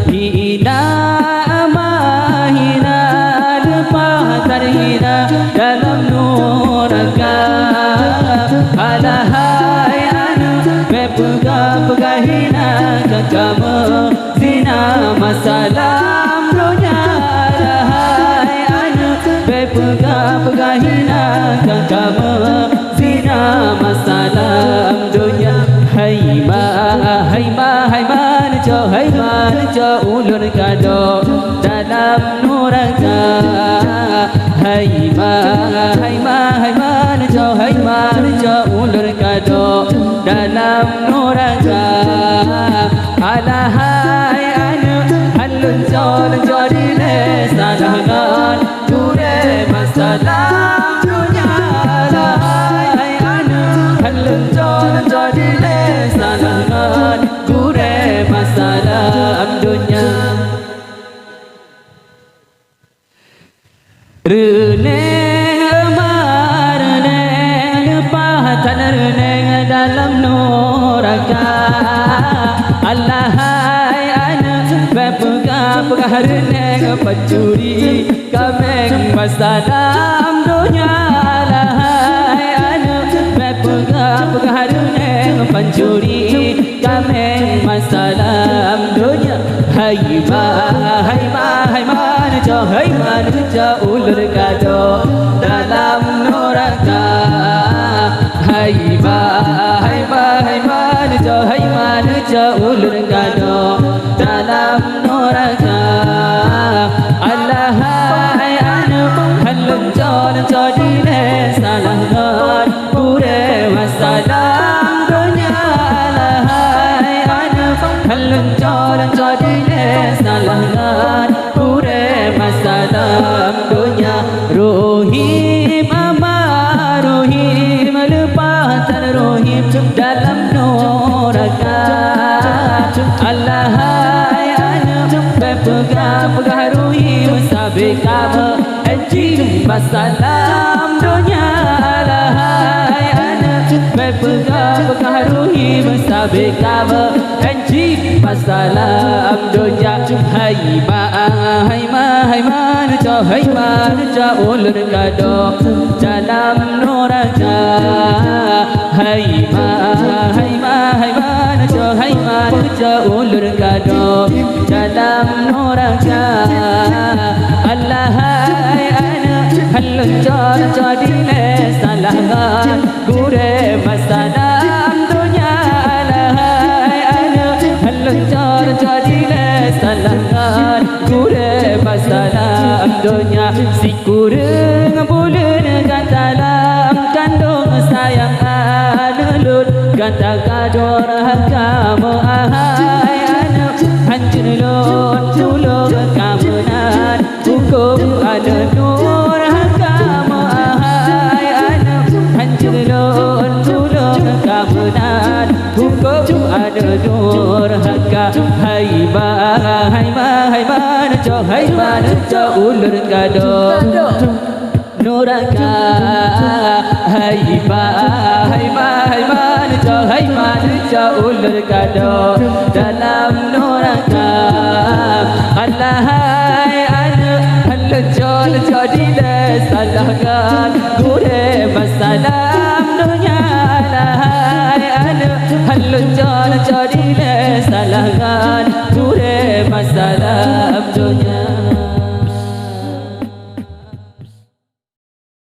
hina mahina lupa terhina dalam neraka. Alahai anu pegang hina kamu zina masalam dunia. Alahai anu pegang hina kamu zina masalam dunia. Hai man jo ulun kado dalam neraka. Hai man jo ulun kado dalam neraka. Alahai anu halun jo dile salangan dure masalah dunia. Alahai anu halun jo dile salangan dure masalah dunia. Reneng pahatan reneng dalam neraka. Alahai anak pegang reneng pencuri kameng masalam dunia. Alahai anak pegang reneng pencuri kameng masalam dunia. Hai man jo ulur kado dalam neraka. Hai man jo ulur kado dalam neraka. Alahai anu halun jo dile salangan pure masalam dunia. Alahai anu halun jo dile salangan pure masalam dunia. Rohim amar rohim lepatan rohim dalam neraka. Alahai anu pegang rohim sabe kamu anjing masalam dunia. Alahai anu pegang rohim sabe kamu anjing masalam dunia. Hai man jo ulur kado dalam neraka. Hai man jo ulur kado dalam neraka. Alahai anu halun jo dile salangan gure masalam dunia. Alahai anu halun jo dile salangan gure masalam dunia. Si kurang bulan dalam kandung sayang alulun kata kador kamu. Ahai anak hancur lon tulung kamu nan hukum ada nur kamu. Ahai anak hancur lon tulung kamu nan hukum ada nur haka. Hai man jo ulur kado neraka. Hai man jo ulur kado dalam neraka. Alahai anu halun jo dile salangan gure masalam dunia. Alahai anu halun jo dile salangan gure